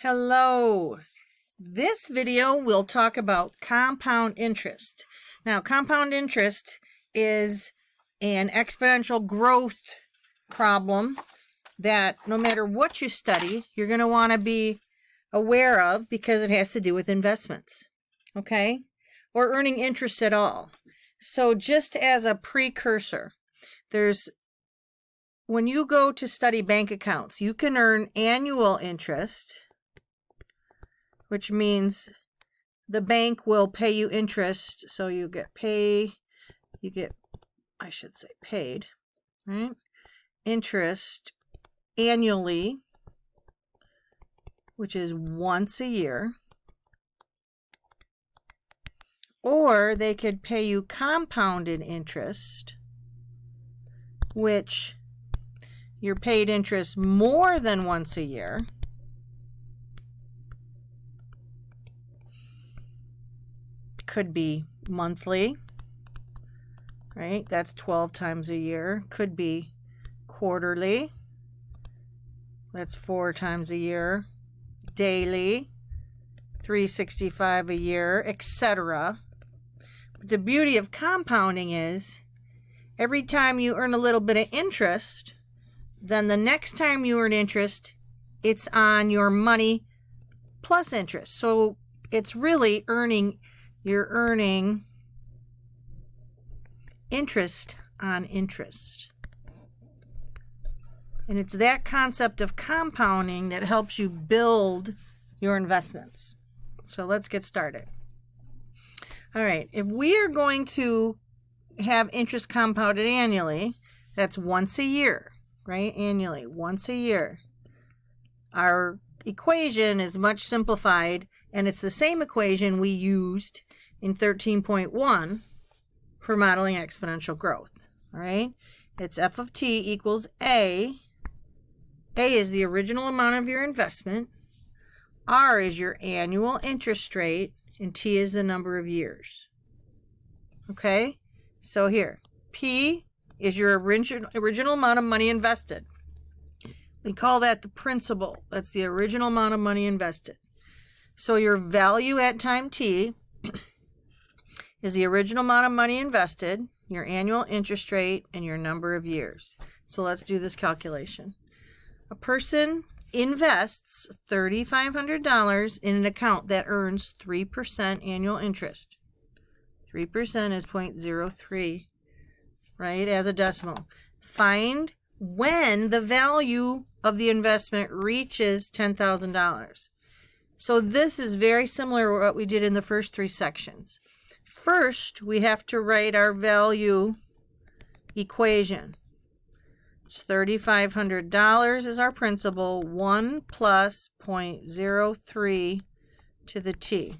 Hello. This video will talk about compound interest. Now, compound interest is an exponential growth problem that no matter what you study, you're going to want to be aware of because it has to do with investments, okay? Or earning interest at all. So just as a precursor, when you go to study bank accounts, you can earn annual interest, which means the bank will pay you interest. So you get paid, right? Interest annually, which is once a year. Or they could pay you compounded interest, which you're paid interest more than once a year. Could be monthly, right? That's 12 times a year. Could be quarterly. That's 4 times a year. Daily, 365 a year, etc. The beauty of compounding is every time you earn a little bit of interest, then the next time you earn interest, it's on your money plus interest. So it's really you're earning interest on interest. And it's that concept of compounding that helps you build your investments. So let's get started. All right, if we are going to have interest compounded annually, that's once a year, right? Annually, once a year. Our equation is much simplified, and it's the same equation we used in 13.1 for modeling exponential growth, all right? It's f of t equals A. A is the original amount of your investment. R is your annual interest rate, and T is the number of years. Okay? So here, P is your original amount of money invested. We call that the principal. That's the original amount of money invested. So your value at time T is the original amount of money invested, your annual interest rate, and your number of years. So let's do this calculation. A person invests $3,500 in an account that earns 3% annual interest. 3% is 0.03, right, as a decimal. Find when the value of the investment reaches $10,000. So this is very similar to what we did in the first 3 sections. First, we have to write our value equation. It's $3,500 is our principal, 1 plus 0.03 to the t.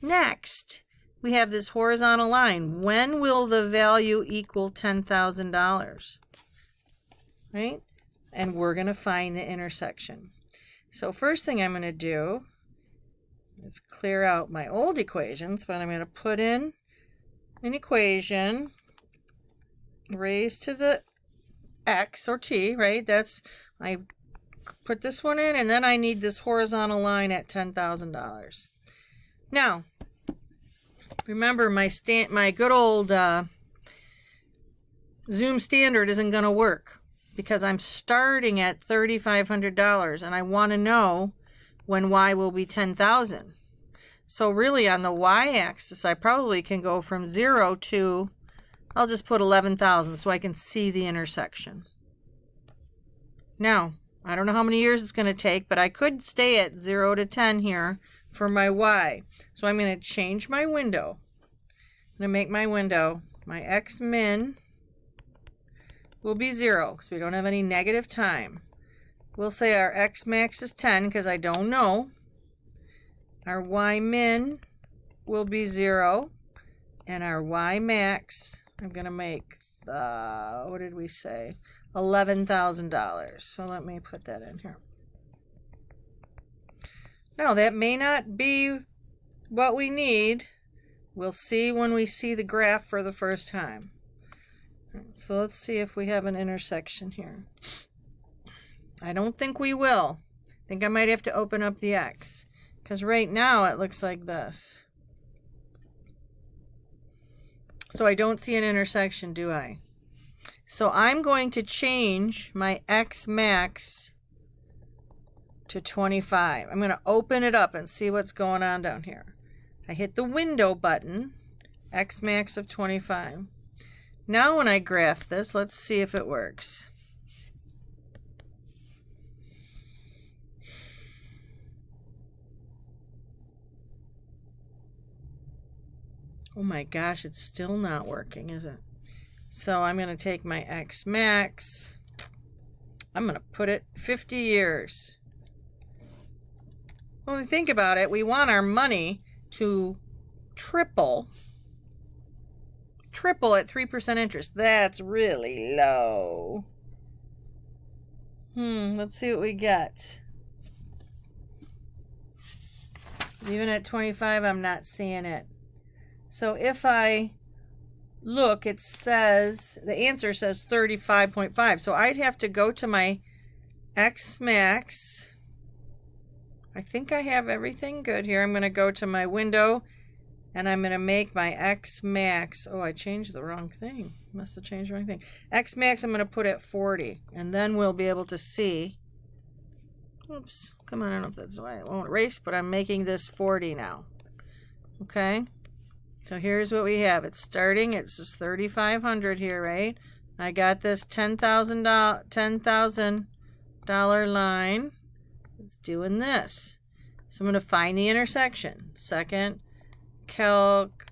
Next, we have this horizontal line. When will the value equal $10,000? Right? And we're going to find the intersection. So first thing I'm going to do is clear out my old equations, but I'm going to put in an equation raised to the x or t, right? I put this one in, and then I need this horizontal line at $10,000. Now, remember my good old Zoom standard isn't going to work because I'm starting at $3,500 and I want to know when y will be 10,000. So really on the y-axis, I probably can go from 0 to, I'll just put 11,000 so I can see the intersection. Now, I don't know how many years it's going to take, but I could stay at 0 to 10 here for my y. So I'm going to change my window. I'm going to make my window, my x min will be 0 because we don't have any negative time. We'll say our x max is 10 because I don't know. Our y min will be 0. And our y max, I'm going to make, what did we say? $11,000. So let me put that in here. Now, that may not be what we need. We'll see when we see the graph for the first time. So let's see if we have an intersection here. I don't think we will. think I might have to open up the X, because right now it looks like this. So I don't see an intersection, do I? So I'm going to change my X max to 25. I'm going to open it up and see what's going on down here. I hit the window button, X max of 25. Now when I graph this, let's see if it works. Oh my gosh, it's still not working, is it? So I'm going to take my X max. I'm going to put it 50 years. When we think about it, we want our money to triple at 3% interest. That's really low. Let's see what we get. Even at 25, I'm not seeing it. So if I look, it says, the answer says 35.5. So I'd have to go to my X max. I think I have everything good here. I'm going to go to my window and I'm going to make my X max. Oh, I changed the wrong thing. Must have changed the wrong thing. X max I'm going to put at 40, and then we'll be able to see. Oops, come on, I don't know if that's why it won't erase, but I'm making this 40 now. Okay, so here's what we have. It's starting, it's just 3,500 here, right? I got this $10,000 line. It's doing this. So I'm going to find the intersection. Second, calc,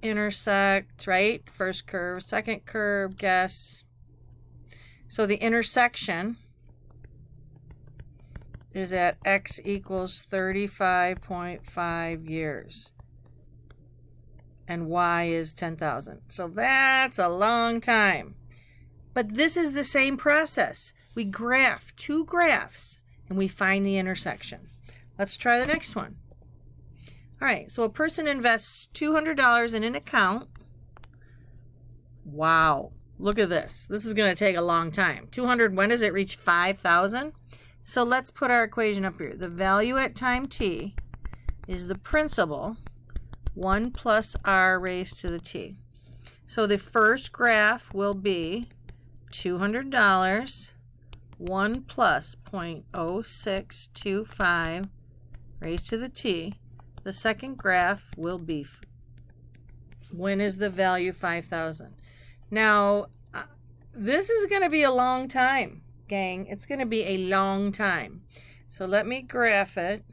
intersect, right? First curve, second curve, guess. So the intersection is at X equals 35.5 years. And Y is 10,000. So that's a long time. But this is the same process. We graph two graphs and we find the intersection. Let's try the next one. All right, so a person invests $200 in an account. Wow, look at this. This is going to take a long time. 200, when does it reach 5,000? So let's put our equation up here. The value at time t is the principal, 1 plus r raised to the t. So the first graph will be $200, 1 plus 0.0625 raised to the t. The second graph will be, when is the value 5,000? Now, this is going to be a long time, gang. It's going to be a long time. So let me graph it.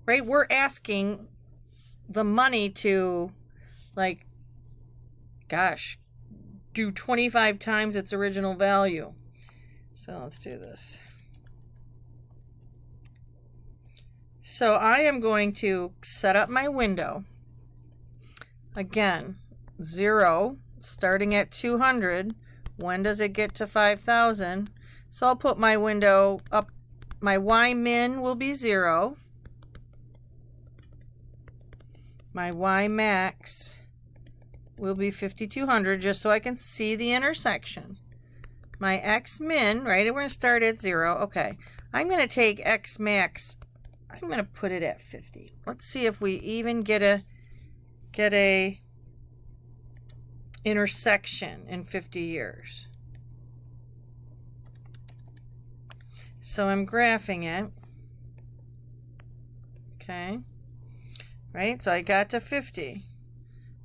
Right? We're asking the money to, like, gosh, do 25 times its original value. So let's do this. So I am going to set up my window. Again, 0, starting at 200. When does it get to 5,000? So I'll put my window up. My Y min will be 0. My Y max will be 5,200, just so I can see the intersection. My X min, right, we're going to start at 0. Okay, I'm going to take X max. I'm going to put it at 50. Let's see if we even get a intersection in 50 years. So I'm graphing it. Okay. Right? So I got to 50.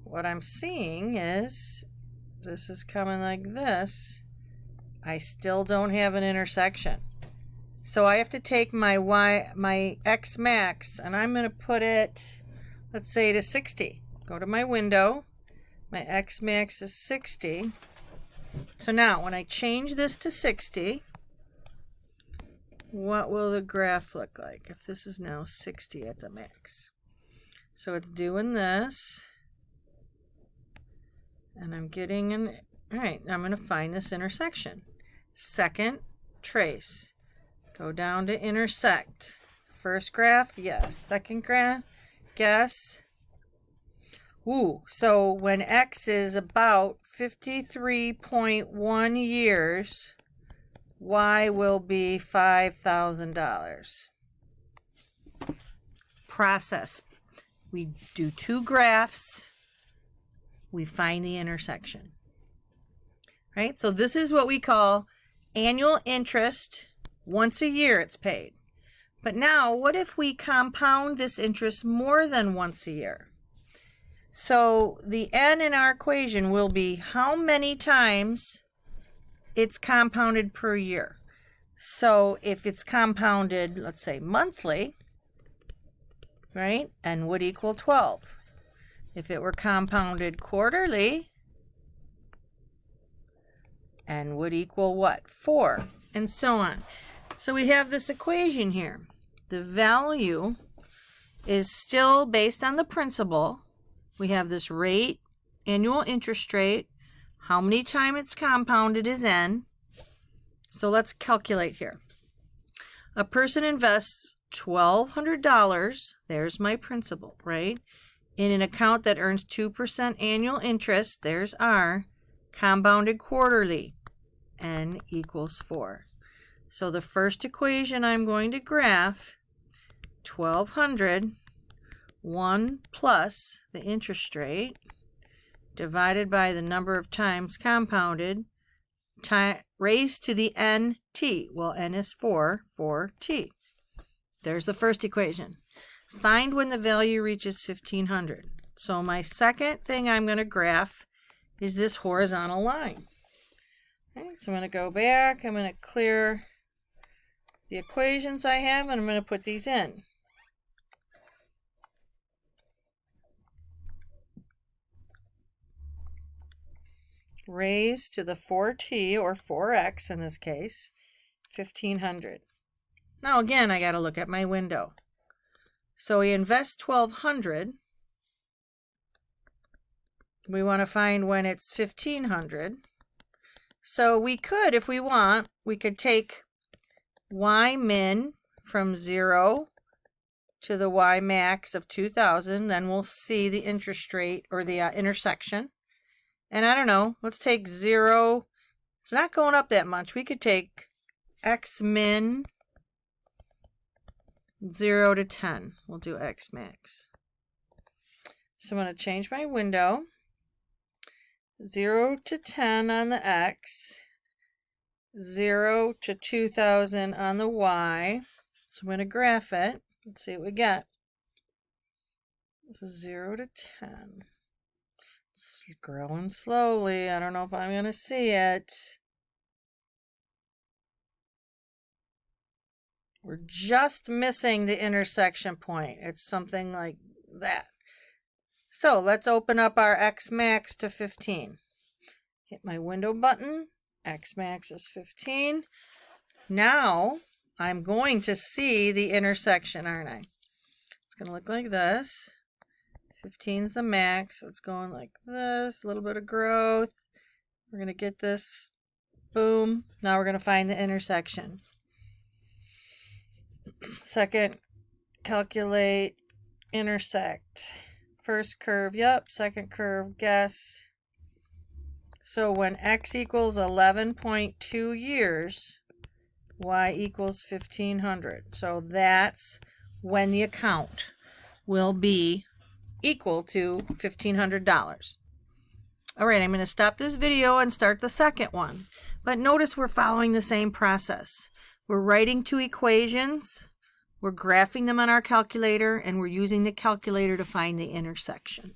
What I'm seeing is this is coming like this. I still don't have an intersection. So I have to take my X max, and I'm going to put it, let's say, to 60. Go to my window. My X max is 60. So now when I change this to 60, what will the graph look like if this is now 60 at the max? So it's doing this. And I'm getting an, all right, I'm going to find this intersection. Second, trace. Go down to intersect. First graph, yes. Second graph, guess. Ooh, so when X is about 53.1 years, y will be $5,000. Process. We do two graphs. We find the intersection. Right? So this is what we call annual interest. Once a year it's paid. But now, what if we compound this interest more than once a year? So the n in our equation will be how many times it's compounded per year. So if it's compounded, let's say monthly, right, n would equal 12. If it were compounded quarterly, n would equal what? 4, and so on. So we have this equation here. The value is still based on the principal. We have this rate, annual interest rate. How many times it's compounded is n. So let's calculate here. A person invests $1,200. There's my principal, right? In an account that earns 2% annual interest. There's R. Compounded quarterly. N equals 4. So the first equation I'm going to graph, 1,200, 1 plus the interest rate, divided by the number of times compounded, raised to the nt. Well, n is 4, 4t. There's the first equation. Find when the value reaches 1,500. So my second thing I'm going to graph is this horizontal line. Okay, so I'm going to go back. I'm going to clear the equations I have, and I'm going to put these in. Raised to the 4t, or 4x in this case, 1,500. Now again, I got to look at my window. So we invest 1,200. We want to find when it's 1,500. So we could, if we want, we could take y min from 0 to the y max of 2,000. Then we'll see the interest rate, or the intersection. And I don't know, let's take 0. It's not going up that much. We could take x min 0 to 10. We'll do x max. So I'm going to change my window. 0 to 10 on the x. 0 to 2,000 on the y. So I'm going to graph it. Let's see what we get. This is 0 to 10. It's growing slowly. I don't know if I'm going to see it. We're just missing the intersection point. It's something like that. So let's open up our X max to 15. Hit my window button. X max is 15. Now I'm going to see the intersection, aren't I? It's going to look like this. 15 is the max. So it's going like this. A little bit of growth. We're going to get this. Boom. Now we're going to find the intersection. Second, calculate, intersect. First curve, yep. Second curve, guess. So when x equals 11.2 years, y equals 1,500. So that's when the account will be equal to $1,500. All right, I'm going to stop this video and start the second one. But notice we're following the same process. We're writing two equations, we're graphing them on our calculator, and we're using the calculator to find the intersection.